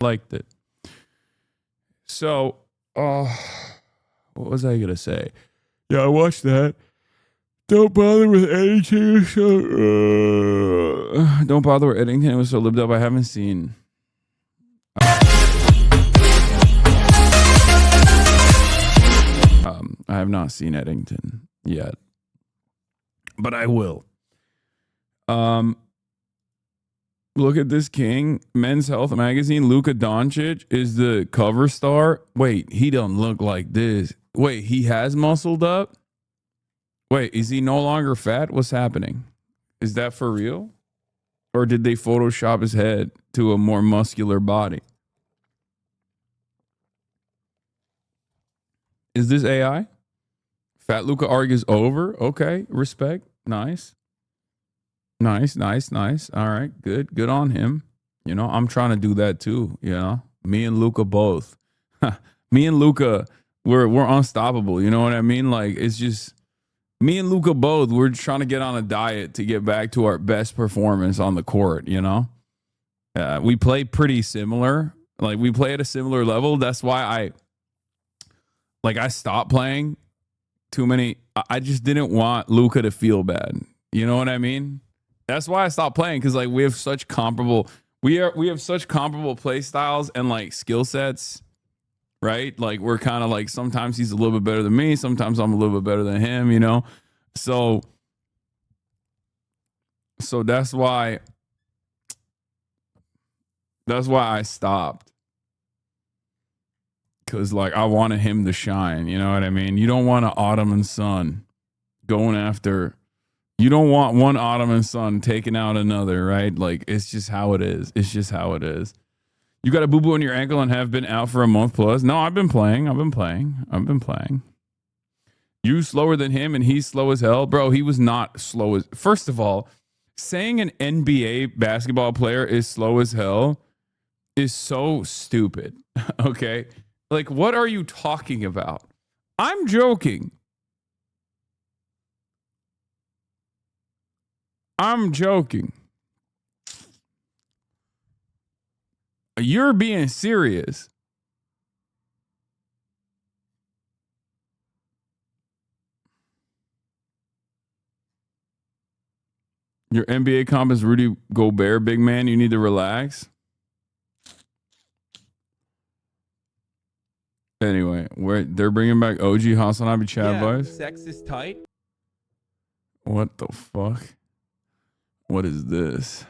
Liked it. So, what was I gonna say? Yeah, I watched that. Don't bother with Eddington. Don't bother with Eddington. It was so lived up. I haven't seen. I have not seen Eddington yet, but I will. Look at this king. Men's Health magazine. Luka Doncic is the cover star. Wait, he don't look like this. Wait, he has muscled up? Wait, is he no longer fat? What's happening? Is that for real? Or did they Photoshop his head to a more muscular body? Is this AI? Fat Luka argues over. Okay, respect. Nice. Nice. All right, good. Good on him. You know, I'm trying to do that too. You know, me and Luka both. Me and Luka, we're unstoppable. You know what I mean? Like, it's just me and Luka both. We're trying to get on a diet to get back to our best performance on the court. You know, we play pretty similar. Like, we play at a similar level. That's why I stopped playing too many. I just didn't want Luka to feel bad. You know what I mean? That's why I stopped playing, because like we have such comparable play styles and like skill sets, right? Like, we're kind of like, sometimes he's a little bit better than me, sometimes I'm a little bit better than him, you know? So that's why I stopped. Because like I wanted him to shine, you know what I mean? You don't want an Ottoman son going after. You don't want one Ottoman son taking out another, right? Like, it's just how it is. It's just how it is. You got a boo-boo on your ankle and have been out for a month plus. No, I've been playing. You slower than him and he's slow as hell. Bro, he was not slow as... First of all, saying an NBA basketball player is slow as hell is so stupid, okay? Like, what are you talking about? I'm joking. You're being serious. Your NBA comp is Rudy Gobert, big man. You need to relax. Anyway, they're bringing back OG HasanAbi chat voice. Sex is tight. What the fuck? What is this?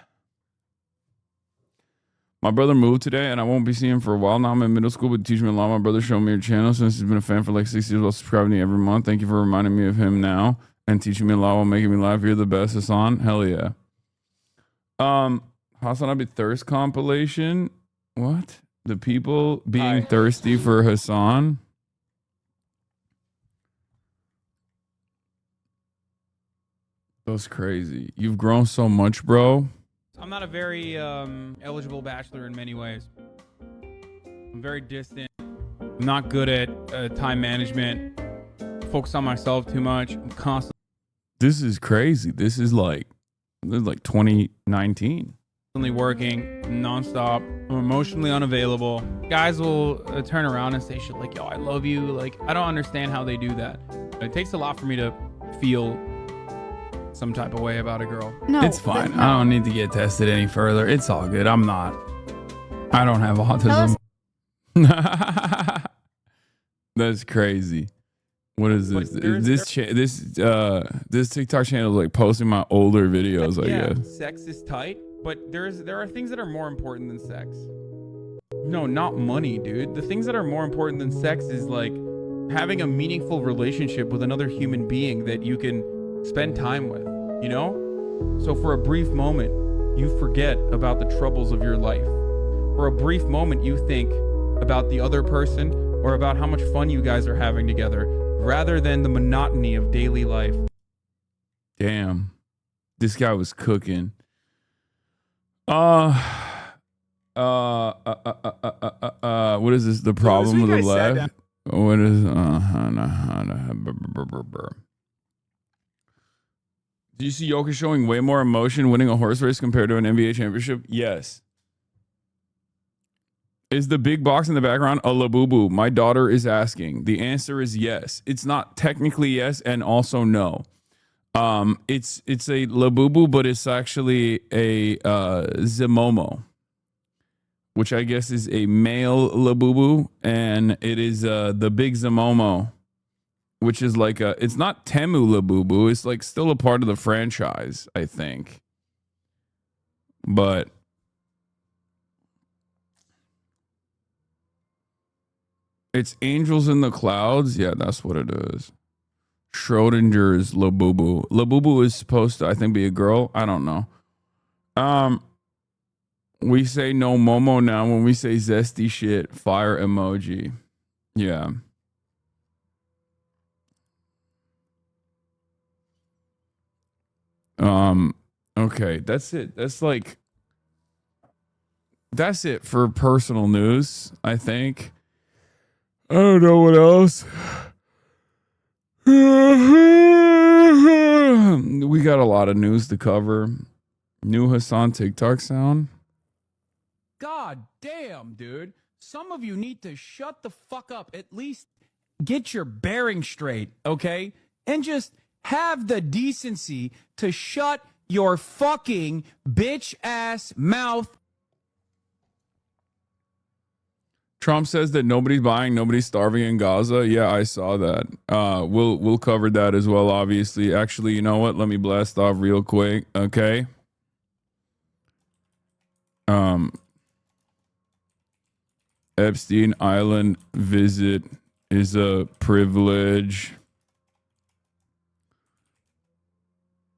My brother moved today, and I won't be seeing him for a while. Now I'm in middle school, but teach me a lot. My brother showed me your channel since he's been a fan for like 6 years while subscribing to you every month. Thank you for reminding me of him now and teaching me a lot while making me laugh. You're the best, Hasan. Hell yeah. HasanAbi thirst compilation. What? The people being thirsty for Hasan. That's crazy. You've grown so much, bro. I'm not a very eligible bachelor in many ways. I'm very distant. I'm not good at time management. Focus on myself too much. I'm constantly. This is crazy. This is like 2019. Working nonstop. I'm emotionally unavailable. Guys will turn around and say shit like, yo, I love you. Like, I don't understand how they do that. It takes a lot for me to feel some type of way about a girl. No, it's fine. I don't need to get tested any further. It's all good. I don't have autism. That's crazy. What is this? This TikTok channel is like posting my older videos, I guess. Sex is tight, but there are things that are more important than sex. No, not money, dude. The things that are more important than sex is like having a meaningful relationship with another human being that you can spend time with, you know? So for a brief moment, you forget about the troubles of your life. For a brief moment, you think about the other person or about how much fun you guys are having together, rather than the monotony of daily life. Damn. This guy was cooking. What is this? The problem with the left? What is do you see Jokic showing way more emotion winning a horse race compared to an NBA championship? Yes. Is the big box in the background a labubu? My daughter is asking. The answer is yes. It's not technically yes and also no. It's a labubu, but it's actually a zimomo, which I guess is a male labubu, and it is the big zimomo, which is like it's not Temu labubu. It's like still a part of the franchise, I think, but. It's Angels in the Clouds. Yeah, that's what it is. Schrodinger's Labubu. Labubu is supposed to, I think, be a girl. I don't know. We say no Momo now when we say zesty shit. Fire emoji. Yeah. Okay, that's it. That's it for personal news, I think. I don't know what else. We got a lot of news to cover. New Hasan TikTok sound. God damn, dude. Some of you need to shut the fuck up. At least get your bearing straight, okay? And just have the decency to shut your fucking bitch ass mouth. Trump says that nobody's buying, nobody's starving in Gaza. Yeah, I saw that. We'll cover that as well, obviously. Actually, you know what? Let me blast off real quick, okay? Epstein Island visit is a privilege.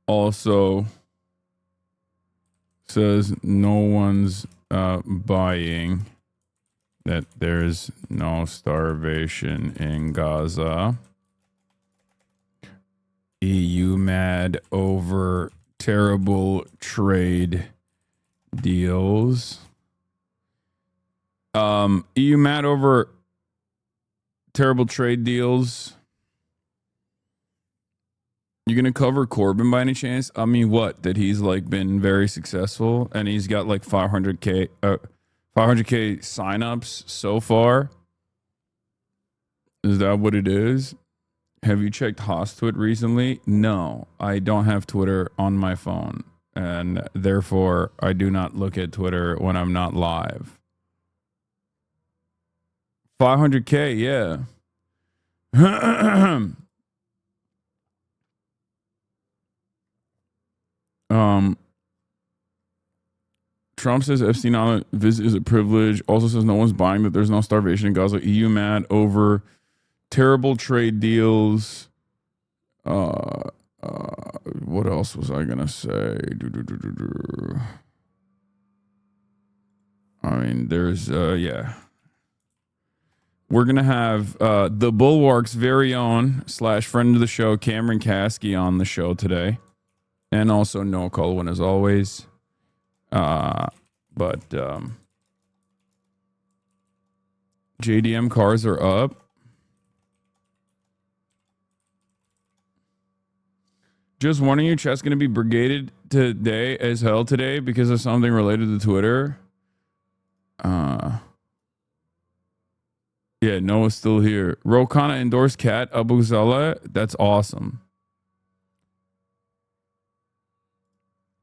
Also says no one's buying, that there's no starvation in Gaza. EU mad over terrible trade deals. EU mad over terrible trade deals. You gonna cover Corbyn by any chance? I mean, what? That he's like been very successful and he's got like 500K signups so far. Is that what it is? Have you checked Hostwit recently? No, I don't have Twitter on my phone, and therefore I do not look at Twitter when I'm not live. 500K, yeah. Trump says Epstein Island visit is a privilege. Also says no one's buying, that there's no starvation in Gaza. EU mad over terrible trade deals. What else was I gonna say? I mean, there's yeah. We're gonna have the Bulwark's very own / friend of the show, Cameron Kasky, on the show today, and also Noah Colwyn as always. But JDM cars are up. Just wondering, your chat's gonna be brigaded today as hell today because of something related to Twitter. Yeah, Noah's still here. Rokana endorsed Kat Abuzala. That's awesome.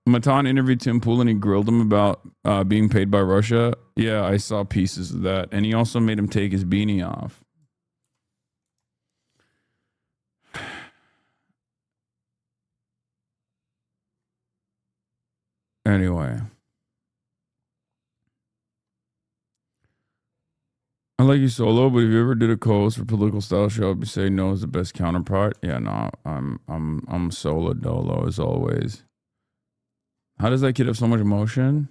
Matan interviewed Tim Pool and he grilled him about being paid by Russia. Yeah, I saw pieces of that. And he also made him take his beanie off. Anyway. I like you solo, but if you ever did a co-host for Political Style Show, I'd say no is the best counterpart. Yeah, no, I'm solo dolo as always. How does that kid have so much emotion?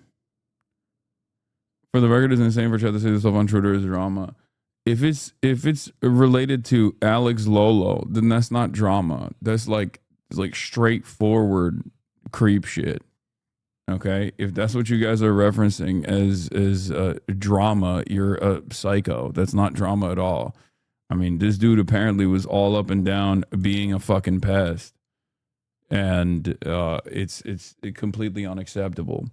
For the record, it's insane for chat to say this stuff on Twitter is drama. If it's related to Alex Lolo, then that's not drama. That's like straightforward creep shit. Okay, if that's what you guys are referencing as drama, you're a psycho. That's not drama at all. I mean, this dude apparently was all up and down being a fucking pest, and it's completely unacceptable.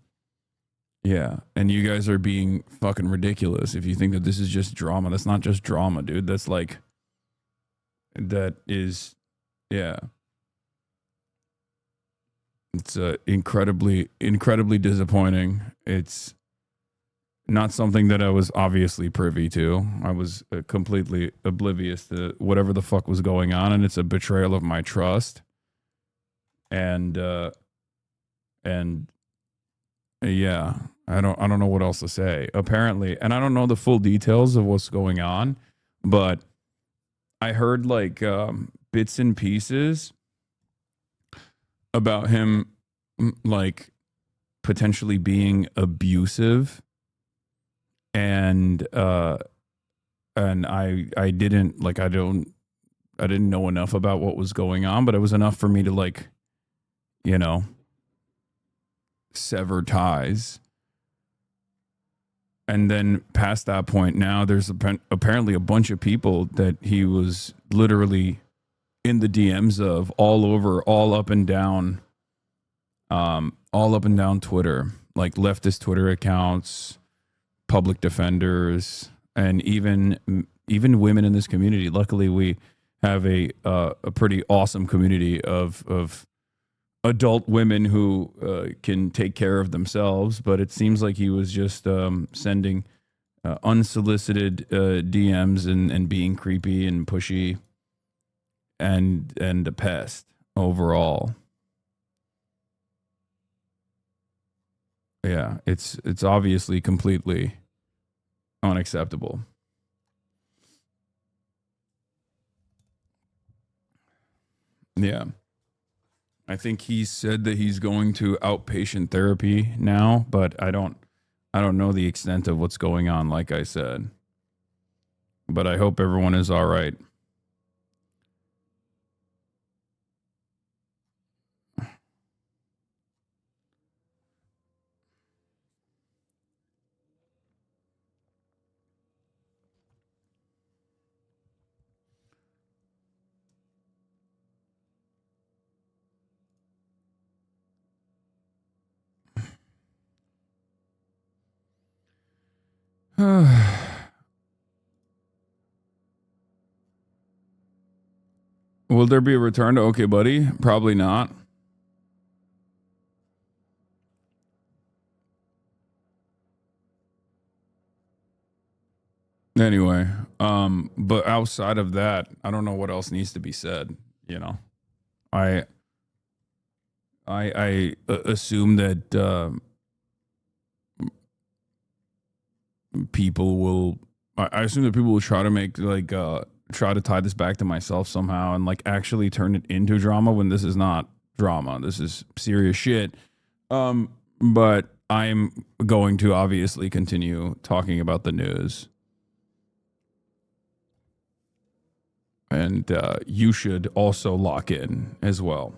Yeah, and you guys are being fucking ridiculous if you think that this is just drama. That's not just drama, dude. That's like that is yeah. It's incredibly disappointing. It's not something that I was obviously privy to. I was completely oblivious to whatever the fuck was going on, and it's a betrayal of my trust. And and yeah, I don't know what else to say. Apparently, and I don't know the full details of what's going on, but I heard like bits and pieces about him like potentially being abusive, and I didn't like I didn't know enough about what was going on, but it was enough for me to like, you know, sever ties. And then past that point, now there's apparently a bunch of people that he was literally in the DMs of all over, all up and down Twitter, like leftist Twitter accounts, public defenders, and even women in this community. Luckily, we have a pretty awesome community of adult women who can take care of themselves. But it seems like he was just sending unsolicited DMs and being creepy and pushy and a pest overall. Yeah, it's obviously completely unacceptable. Yeah. I think he said that he's going to outpatient therapy now, but I don't know the extent of what's going on, like I said. But I hope everyone is all right. Will there be a return to Okay Buddy? Probably not. Anyway, but outside of that, I don't know what else needs to be said, you know. I I assume that people will I assume that people will try to make like try to tie this back to myself somehow and like actually turn it into drama when this is not drama. This is serious shit. But I'm going to obviously continue talking about the news. And you should also lock in as well.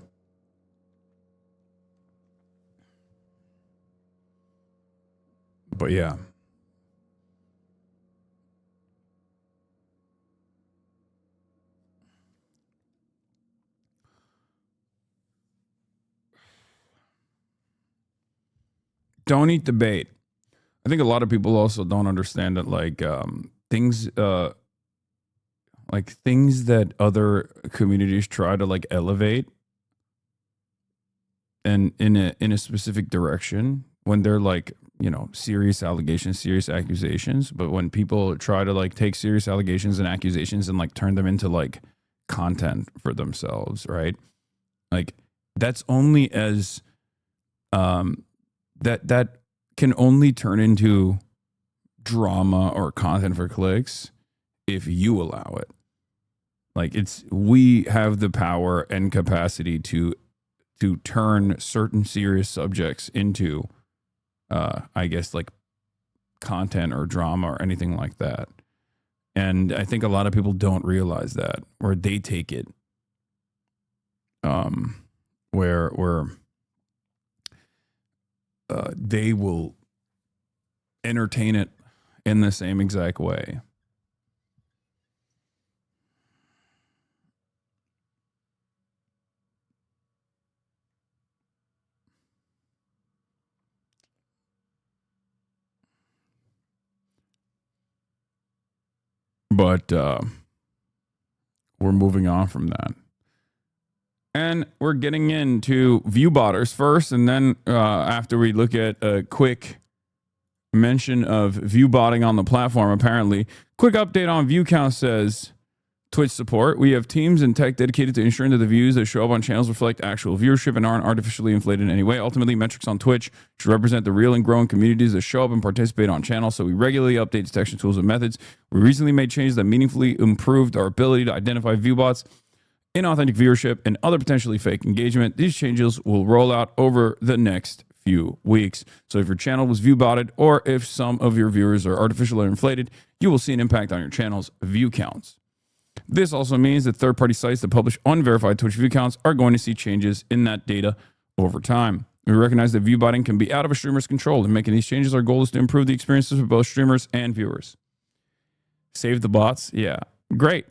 But yeah. Don't eat the bait. I think a lot of people also don't understand that things that other communities try to like elevate and in a specific direction when they're like, you know, serious allegations, serious accusations, but when people try to like take serious allegations and accusations and like turn them into like content for themselves, right? Like that's only as that can only turn into drama or content for clicks if you allow it. Like we have the power and capacity to turn certain serious subjects into I guess like content or drama or anything like that. And I think a lot of people don't realize that, or they take it where they will entertain it in the same exact way. But we're moving on from that. And we're getting into view botters first, and then after we look at a quick mention of view botting on the platform, apparently. Quick update on view count says Twitch support. We have teams and tech dedicated to ensuring that the views that show up on channels reflect actual viewership and aren't artificially inflated in any way. Ultimately, metrics on Twitch should represent the real and growing communities that show up and participate on channels, so we regularly update detection tools and methods. We recently made changes that meaningfully improved our ability to identify view bots, inauthentic viewership, and other potentially fake engagement. These changes will roll out over the next few weeks. So if your channel was view botted or if some of your viewers are artificially inflated, you will see an impact on your channel's view counts. This also means that third-party sites that publish unverified Twitch view counts are going to see changes in that data over time. We recognize that view botting can be out of a streamer's control. In making these changes, our goal is to improve the experiences for both streamers and viewers. Save the bots? Yeah. Great.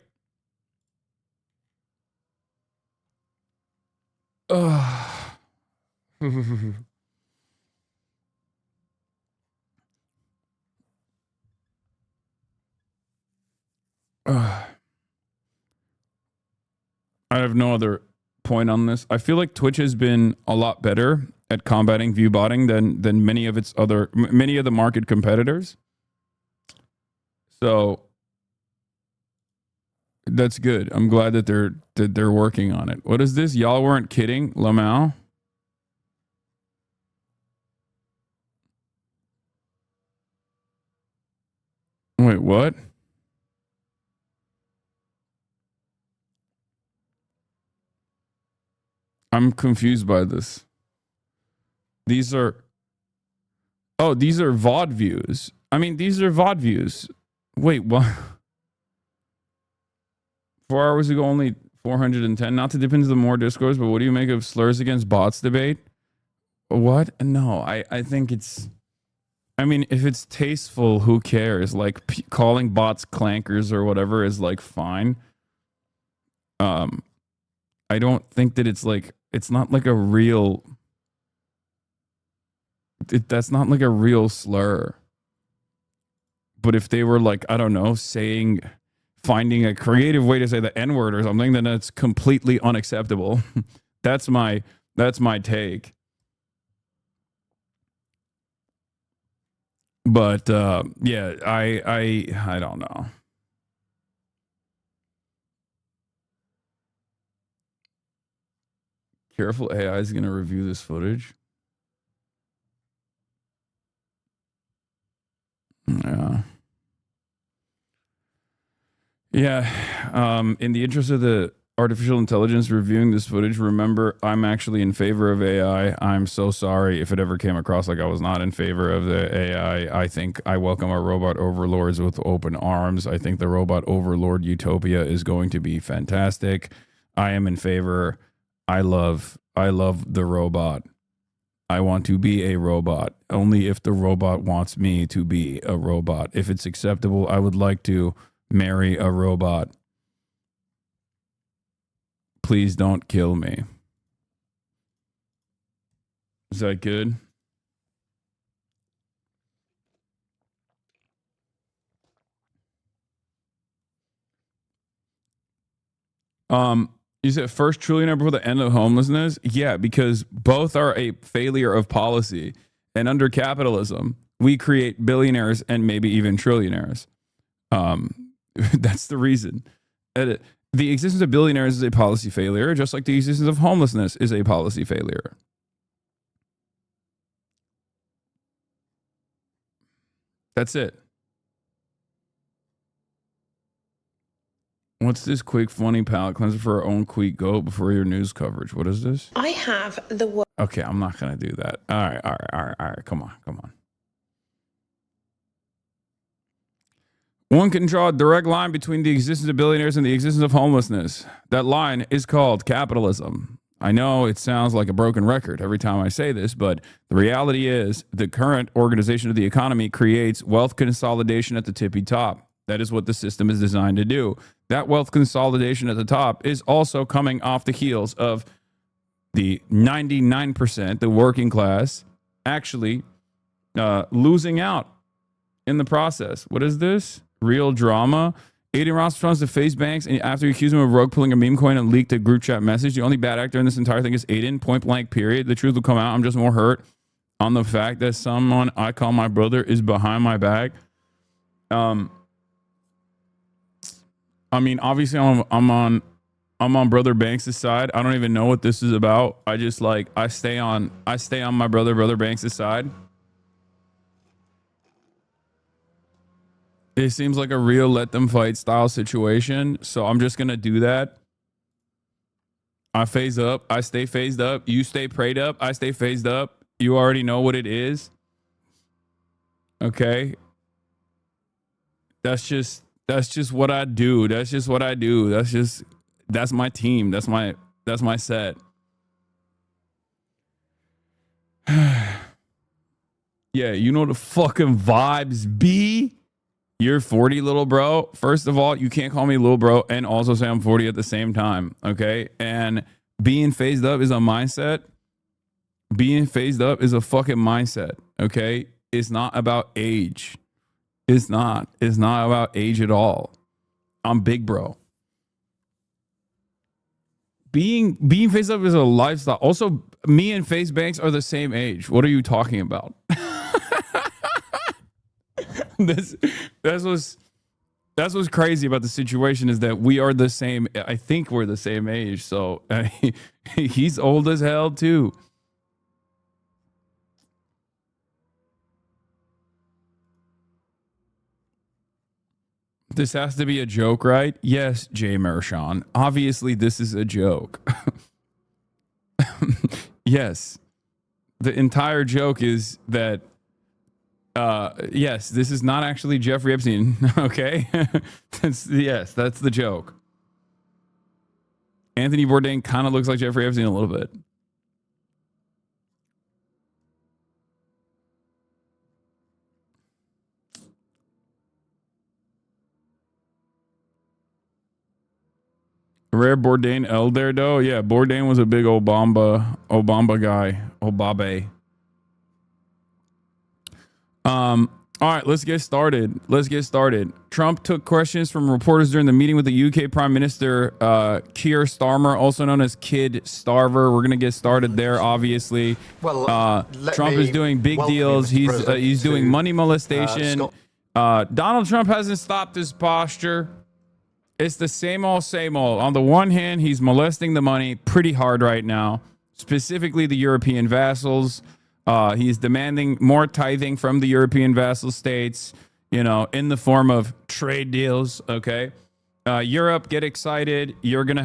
I have no other point on this. I feel like Twitch has been a lot better at combating view botting than many of the market competitors. So that's good. I'm glad that they're working on it. What is this? Y'all weren't kidding, Lamau? Wait, what? I'm confused by this. These are VOD views. I mean, these are VOD views. Wait, what? 4 hours ago, only 410. Not to dip into the more discourse, but what do you make of slurs against bots debate? What? No, I think it's... I mean, if it's tasteful, who cares? Like, calling bots clankers or whatever is, like, fine. I don't think that it's, like... It's not like a real... that's not like a real slur. But if they were, like, I don't know, finding a creative way to say the N-word or something, then that's completely unacceptable. That's my take. But yeah, I don't know. Careful, AI is going to review this footage. Yeah. Yeah. In the interest of the artificial intelligence reviewing this footage, remember, I'm actually in favor of AI. I'm so sorry if it ever came across like I was not in favor of the AI. I think I welcome our robot overlords with open arms. I think the robot overlord utopia is going to be fantastic. I am in favor. I love the robot. I want to be a robot only if the robot wants me to be a robot. If it's acceptable, I would like to marry a robot. Please don't kill me. Is that good? You said first trillionaire before the end of homelessness? Yeah, because both are a failure of policy. And under capitalism, we create billionaires and maybe even trillionaires. That's the reason. The existence of billionaires is a policy failure, just like the existence of homelessness is a policy failure. That's it. What's this quick, funny palate cleanser for our own quick goat before your news coverage? What is this? I have the... Okay, I'm not going to do that. All right. Come on. One can draw a direct line between the existence of billionaires and the existence of homelessness. That line is called capitalism. I know it sounds like a broken record every time I say this, but the reality is the current organization of the economy creates wealth consolidation at the tippy top. That is what the system is designed to do. That wealth consolidation at the top is also coming off the heels of the 99%, the working class, actually losing out in the process. What is this? Real drama? Aiden Ross responds to face banks, and after he accused him of rogue pulling a meme coin and leaked a group chat message. The only bad actor in this entire thing is Aiden. Point blank. Period. The truth will come out. I'm just more hurt on the fact that someone I call my brother is behind my back. I mean, obviously, I'm on Brother Banks' side. I don't even know what this is about. I just like I stay on my brother Banks' side. It seems like a real let them fight style situation, so I'm just gonna do that. I phase up. I stay phased up. You stay prayed up. I stay phased up. You already know what it is. Okay. That's just what I do. That's just what I do. That's my team. That's my set. Yeah, you know the fucking vibes be. You're 40, little bro. First of all, you can't call me little bro and also say I'm 40 at the same time. Okay. And being phased up is a mindset. Being phased up is a fucking mindset. Okay. It's not about age. It's not about age at all. I'm big bro. Being phased up is a lifestyle. Also, me and Face Banks are the same age. What are you talking about? That's what's crazy about the situation is that we are the same. I think we're the same age. So he's old as hell too. This has to be a joke, right? Yes, Jay Mershon. Obviously, this is a joke. Yes. The entire joke is that yes, this is not actually Jeffrey Epstein. Okay. That's the joke. Anthony Bourdain kind of looks like Jeffrey Epstein a little bit. Rare Bourdain elder though. Yeah, Bourdain was a big Obama guy. Obabe. All right, let's get started. Trump took questions from reporters during the meeting with the UK Prime Minister Keir Starmer, also known as Kid Starver. We're gonna get started there, obviously. Well, Trump is doing big deals. He's doing money molestation. Donald Trump hasn't stopped his posture. It's the same old, same old. On the one hand, he's molesting the money pretty hard right now, specifically the European vassals. He's demanding more tithing from the European vassal states, in the form of trade deals. Okay. Europe, get excited. You're going to